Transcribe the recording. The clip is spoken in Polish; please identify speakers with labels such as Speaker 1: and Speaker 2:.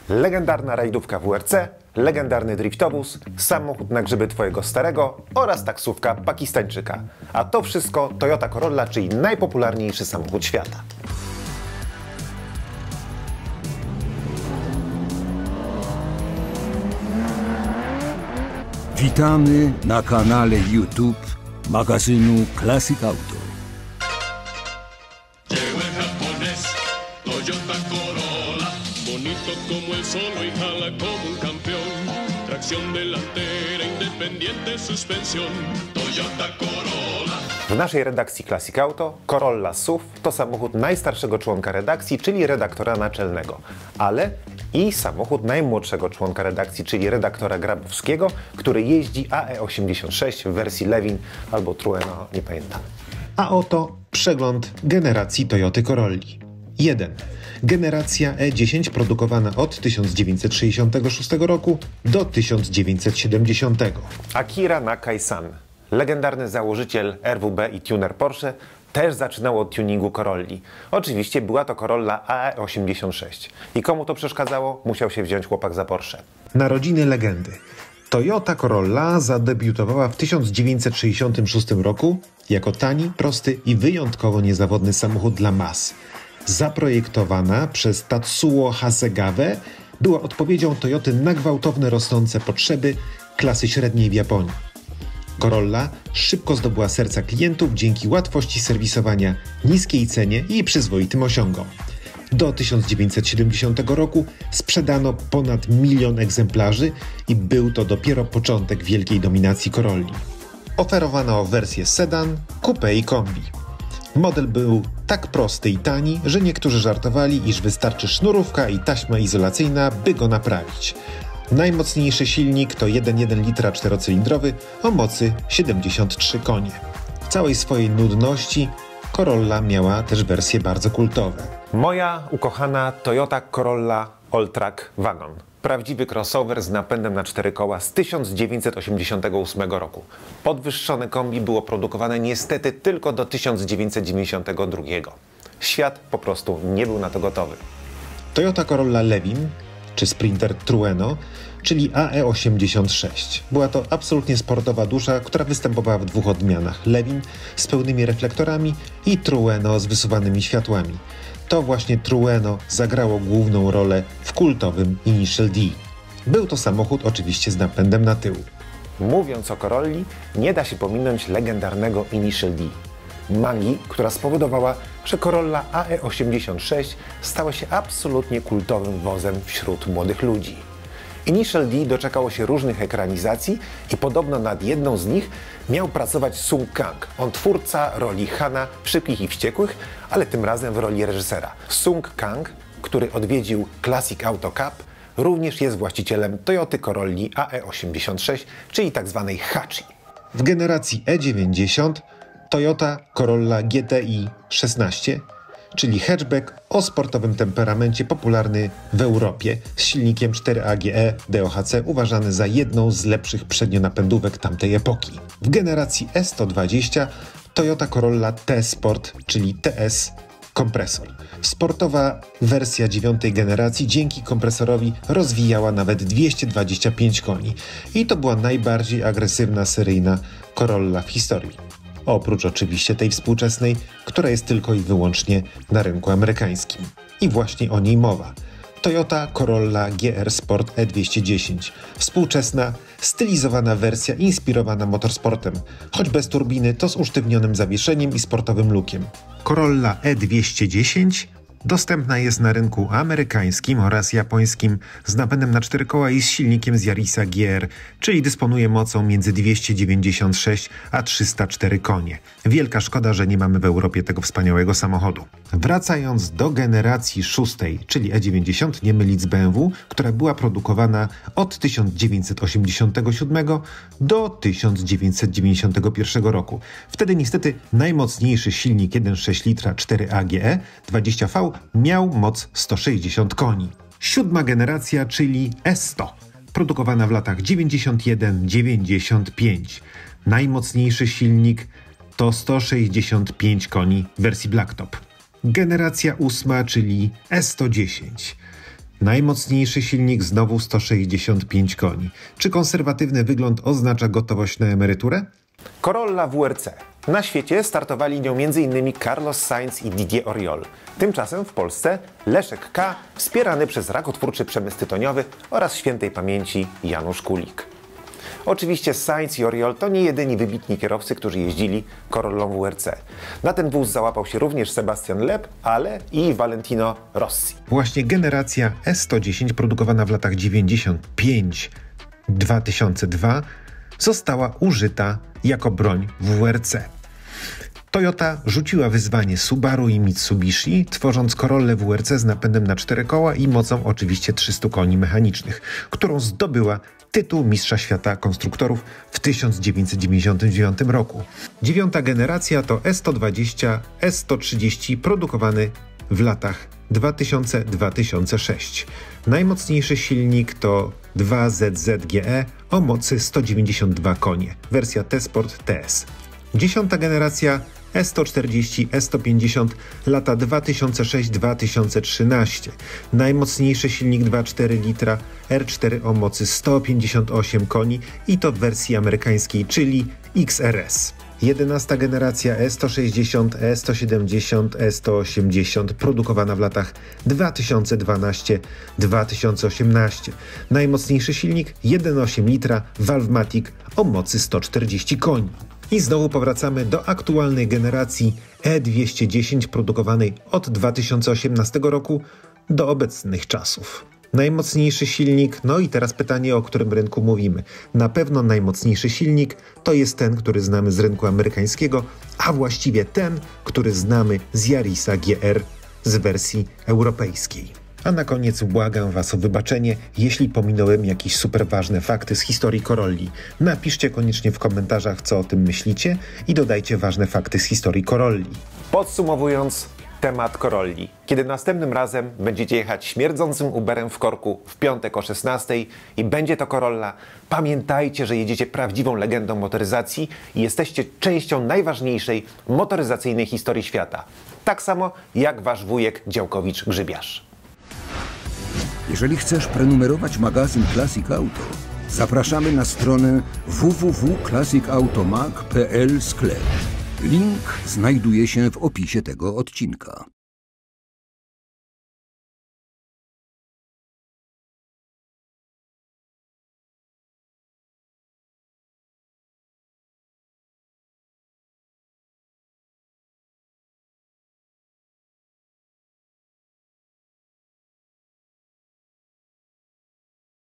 Speaker 1: legendarna rajdówka WRC, legendarny driftowóz, samochód na grzyby twojego starego oraz taksówka Pakistańczyka. A to wszystko Toyota Corolla, czyli najpopularniejszy samochód świata.
Speaker 2: Witamy na kanale YouTube magazynu Classic Auto.
Speaker 3: Llegó el japonés, Toyota Corolla, bonito como el sol y jala como un campeón. Tracción delantera, independiente suspensión, Toyota Corolla.
Speaker 1: W naszej redakcji Classic Auto Corolla SUV to samochód najstarszego członka redakcji, czyli redaktora naczelnego, ale i samochód najmłodszego członka redakcji, czyli redaktora Grabowskiego, który jeździ AE86 w wersji Levin albo Trueno, nie pamiętam. A oto przegląd generacji Toyoty Corolli. 1. Generacja E10 produkowana od 1966 roku do 1970. Akira Nakai-san, legendarny założyciel RWB i tuner Porsche, też zaczynał od tuningu Corolli. Oczywiście była to Corolla AE86. I komu to przeszkadzało? Musiał się wziąć chłopak za Porsche. Narodziny legendy. Toyota Corolla zadebiutowała w 1966 roku jako tani, prosty i wyjątkowo niezawodny samochód dla mas. Zaprojektowana przez Tatsuo Hasegawa, była odpowiedzią Toyoty na gwałtowne rosnące potrzeby klasy średniej w Japonii. Corolla szybko zdobyła serca klientów dzięki łatwości serwisowania, niskiej cenie i przyzwoitym osiągom. Do 1970 roku sprzedano ponad 1 milion egzemplarzy i był to dopiero początek wielkiej dominacji Corolli. Oferowano wersje sedan, coupé i kombi. Model był tak prosty i tani, że niektórzy żartowali, iż wystarczy sznurówka i taśma izolacyjna, by go naprawić. Najmocniejszy silnik to 1,1 litra czterocylindrowy o mocy 73 konie. W całej swojej nudności Corolla miała też wersje bardzo kultowe. Moja ukochana Toyota Corolla All-Track Wagon. Prawdziwy crossover z napędem na 4 koła z 1988 roku. Podwyższone kombi było produkowane niestety tylko do 1992. Świat po prostu nie był na to gotowy. Toyota Corolla Levin czy Sprinter Trueno, czyli AE86. Była to absolutnie sportowa dusza, która występowała w 2 odmianach. Levin z pełnymi reflektorami i Trueno z wysuwanymi światłami. To właśnie Trueno zagrało główną rolę w kultowym Initial D. Był to samochód oczywiście z napędem na tył. Mówiąc o Corolli, nie da się pominąć legendarnego Initial D. Magii, która spowodowała, że Corolla AE86 stała się absolutnie kultowym wozem wśród młodych ludzi. Initial D doczekało się różnych ekranizacji i podobno nad jedną z nich miał pracować Sung Kang. On twórca roli Hana w Szybkich i Wściekłych, ale tym razem w roli reżysera. Sung Kang, który odwiedził Classic Auto Cup, również jest właścicielem Toyoty Corolli AE86, czyli tzw. Hachi. W generacji E90 Toyota Corolla GTI 16, czyli hatchback o sportowym temperamencie popularny w Europie z silnikiem 4AGE DOHC, uważany za jedną z lepszych przednionapędówek tamtej epoki. W generacji E120 Toyota Corolla T-Sport, czyli TS kompresor. Sportowa wersja 9. generacji dzięki kompresorowi rozwijała nawet 225 koni i to była najbardziej agresywna seryjna Corolla w historii. Oprócz oczywiście tej współczesnej, która jest tylko i wyłącznie na rynku amerykańskim. I właśnie o niej mowa. Toyota Corolla GR Sport E210. Współczesna, stylizowana wersja inspirowana motorsportem, choć bez turbiny, to z usztywnionym zawieszeniem i sportowym lookiem. Corolla E210 dostępna jest na rynku amerykańskim oraz japońskim z napędem na 4 koła i z silnikiem z Yarisa GR, czyli dysponuje mocą między 296 a 304 konie. Wielka szkoda, że nie mamy w Europie tego wspaniałego samochodu. Wracając do generacji 6, czyli E90, nie mylić z BMW, która była produkowana od 1987 do 1991 roku. Wtedy niestety najmocniejszy silnik 1,6 litra 4AGE 20V miał moc 160 koni. 7. generacja, czyli E100, produkowana w latach 91-95. Najmocniejszy silnik to 165 koni w wersji Blacktop. Generacja 8, czyli E110. Najmocniejszy silnik znowu 165 koni. Czy konserwatywny wygląd oznacza gotowość na emeryturę? Corolla WRC. Na świecie startowali nią m.in. Carlos Sainz i Didier Auriol. Tymczasem w Polsce Leszek K., wspierany przez rakotwórczy przemysł tytoniowy oraz świętej pamięci Janusz Kulik. Oczywiście Sainz i Auriol to nie jedyni wybitni kierowcy, którzy jeździli Corollą WRC. Na ten wóz załapał się również Sebastian Loeb, ale i Valentino Rossi. Właśnie generacja S110 produkowana w latach 95-2002 została użyta jako broń w WRC. Toyota rzuciła wyzwanie Subaru i Mitsubishi, tworząc Corollę WRC z napędem na 4 koła i mocą oczywiście 300 koni mechanicznych, którą zdobyła tytuł Mistrza Świata Konstruktorów w 1999 roku. 9. generacja to S120, S130 produkowany w latach 2000-2006. Najmocniejszy silnik to 2ZZGE o mocy 192 konie, wersja T-Sport TS. 10. generacja S140, S150, lata 2006-2013. Najmocniejszy silnik 2,4 litra R4 o mocy 158 koni i to w wersji amerykańskiej, czyli XRS. 11. generacja E160, E170, E180, produkowana w latach 2012-2018. Najmocniejszy silnik 1,8 litra Valvematic o mocy 140 koni. I znowu powracamy do aktualnej generacji E210 produkowanej od 2018 roku do obecnych czasów. Najmocniejszy silnik, no i teraz pytanie, o którym rynku mówimy. Na pewno najmocniejszy silnik to jest ten, który znamy z rynku amerykańskiego, a właściwie ten, który znamy z Yarisa GR z wersji europejskiej. A na koniec błagam Was o wybaczenie, jeśli pominąłem jakieś super ważne fakty z historii Corolli. Napiszcie koniecznie w komentarzach, co o tym myślicie i dodajcie ważne fakty z historii Corolli. Podsumowując temat Corolli. Kiedy następnym razem będziecie jechać śmierdzącym Uberem w korku w piątek o 16 i będzie to Corolla, pamiętajcie, że jedziecie prawdziwą legendą motoryzacji i jesteście częścią najważniejszej motoryzacyjnej historii świata. Tak samo jak Wasz wujek Działkowicz-Grzybiarz.
Speaker 2: Jeżeli chcesz prenumerować magazyn Classic Auto, zapraszamy na stronę www.classicautomag.pl/sklep. Link znajduje się w opisie tego odcinka.